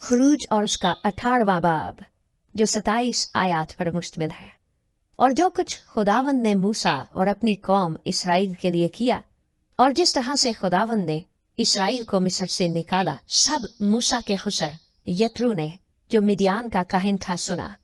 खुरूज और उसका 18वां बाब जो 27 आयत पर मुश्तमिल है। और जो कुछ खुदावंद ने मूसा और अपनी कौम इसराइल के लिए किया और जिस तरह से खुदावंद ने इसराइल को मिस्र से निकाला, सब मूसा के खुसर यत्रो ने जो मिदियान का काहिन था सुना।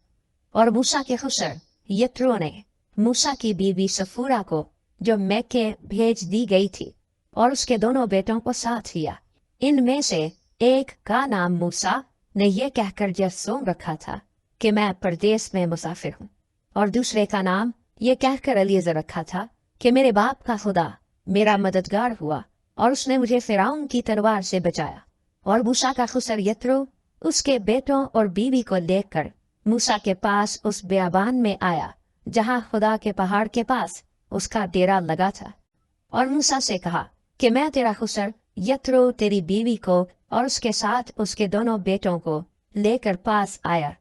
और मूसा के खुसर यत्रो ने मूसा की बीवी सफूरा को जो मैके भेज दी गई थी और उसके दोनों बेटों को साथ लिया। इनमें से एक का नाम मूसा ने यह कहकर जर्सोम रखा था कि मैं परदेश में मुसाफिर हूँ, और दूसरे का नाम ये कहकर अलीज़र रखा था कि मेरे बाप का खुदा मेरा मददगार हुआ और उसने मुझे फिरौन की तलवार से बचाया। और मूसा का खुसर यत्रो उसके बेटों और बीवी को लेकर मूसा के पास उस बियाबान में आया जहाँ खुदा के पहाड़ के पास उसका डेरा लगा था, और मूसा से कहा कि मैं तेरा खुसर यत्रो तेरी बीवी को और उसके साथ उसके दोनों बेटों को लेकर पास आया।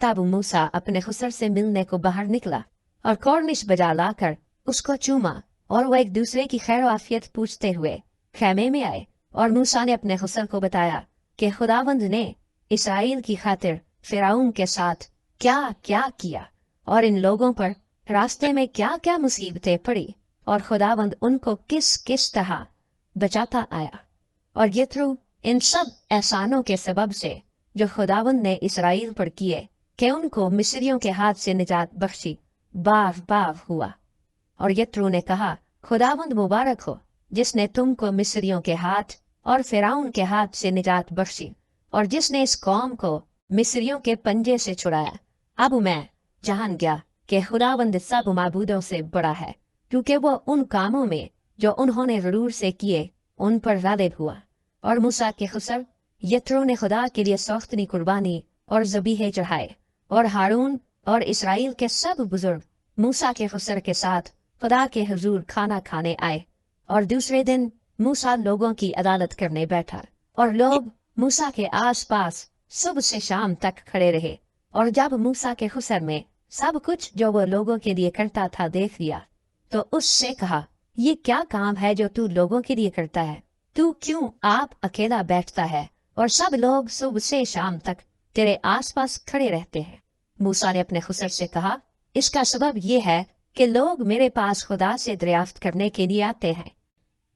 तब मूसा अपने खुसर से मिलने को बाहर निकला और कॉर्निश बजा लाकर उसको चूमा, और वो एक दूसरे की खैर आफियत पूछते हुए खैमे में आए। और मूसा ने अपने खुसर को बताया कि खुदावंद ने इसराइल की खातिर फिरौन के साथ क्या क्या किया और इन लोगों पर रास्ते में क्या क्या मुसीबतें पड़ी और खुदावंद उनको किस किस तरह बचाता आया। और यत्रो इन सब एहसानों के सबब से जो खुदावंद ने इसराइल पर किए कि उनको मिस्रियों के हाथ से निजात बख्शी, बाव बाव हुआ। और यत्रो ने कहा, खुदावंद मुबारक हो जिसने तुमको मिस्रियों के हाथ और फिरौन के हाथ से निजात बख्शी, और जिसने इस कौम को मिस्रियों के पंजे से छुड़ाया। अब मैं जान गया कि खुदावंद सब माबूदों से बड़ा है, क्योंकि वो उन कामों में जो उन्होंने जरूर से किए उन पर गालिब हुआ। और मूसा के खुसर यत्रो ने खुदा के लिए सौख्तनी कुर्बानी और ज़बीहे चढ़ाए, और हारून और इसराइल के सब बुजुर्ग मूसा के खुसर के साथ खुदा के हुजूर खाना खाने आए। और दूसरे दिन मूसा लोगों की अदालत करने बैठा, और लोग मूसा के आस पास सुबह से शाम तक खड़े रहे। और जब मूसा के खुसर में सब कुछ जो वो लोगों के लिए करता था देख लिया, तो उससे कहा, ये क्या काम है जो तू लोगों के लिए करता है? तू क्यों आप अकेला बैठता है और सब लोग सुबह से शाम तक तेरे आसपास खड़े रहते हैं? मूसा ने अपने खुसर से कहा, इसका सबब ये है कि लोग मेरे पास खुदा से दरियाफ्त करने के लिए आते हैं।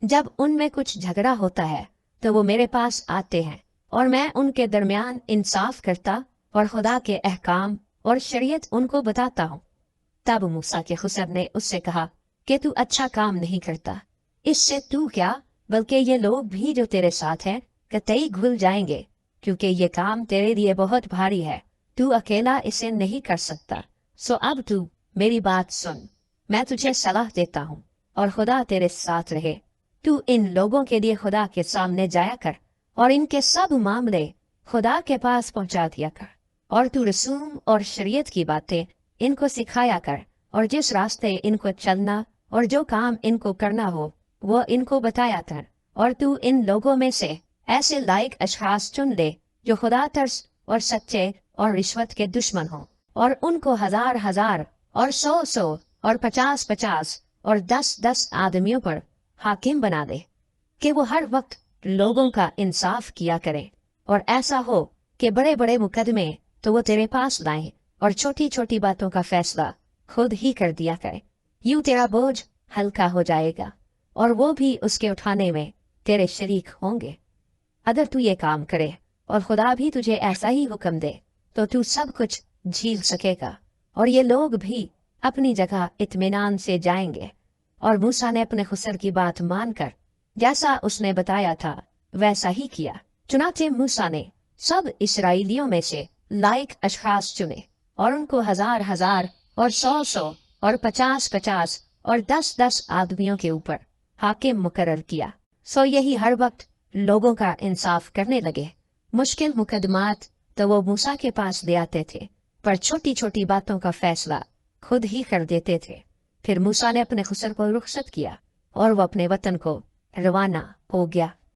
जब उनमें कुछ झगड़ा होता है तो वो मेरे पास आते हैं, और मैं उनके दरमियान इंसाफ करता और खुदा के अहकाम और शरीयत उनको बताता हूँ। तब मूसा के खुसर ने उससे कहा कि तू अच्छा काम नहीं करता। इससे तू क्या, बल्कि ये लोग भी जो तेरे साथ हैं कतई घुल जाएंगे, क्योंकि ये काम तेरे लिए बहुत भारी है। तू अकेला इसे नहीं कर सकता। सो अब तू मेरी बात सुन, मैं तुझे सलाह देता हूँ, और खुदा तेरे साथ रहे। तू इन लोगों के लिए खुदा के सामने जाया कर और इनके सब मामले खुदा के पास पहुंचा दिया कर, और तू रसूम और शरीयत की बातें इनको सिखाया कर, और जिस रास्ते इनको चलना और जो काम इनको करना हो वो इनको बताया कर। और तू इन लोगों में से ऐसे लायक अशखास चुन ले जो खुदा तरस और सच्चे और रिश्वत के दुश्मन हो, और उनको 1000 और 100 और 50 और 10 आदमियों पर हाकिम बना दे कि वो हर वक्त लोगों का इंसाफ किया करे। और ऐसा हो कि बड़े बड़े मुकदमे तो वो तेरे पास लाए, और छोटी छोटी बातों का फैसला खुद ही कर दिया करे। यूं तेरा बोझ हल्का हो जाएगा, और वो भी उसके उठाने में तेरे शरीक होंगे। अगर तू ये काम करे और खुदा भी तुझे ऐसा ही हुक्म दे तो तू सब कुछ झेल सकेगा, और ये लोग भी अपनी जगह इत्मीनान से जाएंगे। और मूसा ने अपने खुसर की बात मानकर जैसा उसने बताया था वैसा ही किया। चुनाचे मूसा ने सब इसराइलियों में से लायक अशखास चुने, और उनको 1000 और 100 और 50 और 10 आदमियों के ऊपर हाकिम मुकर्रर किया। सो यही हर वक्त लोगों का इंसाफ करने लगे। मुश्किल मुकदमात तो वो मूसा के पास ले आते थे, पर छोटी छोटी बातों का फैसला खुद ही कर देते थे। फिर मूसा ने अपने खुसर को रुखसत किया और वो अपने वतन को रवाना हो गया।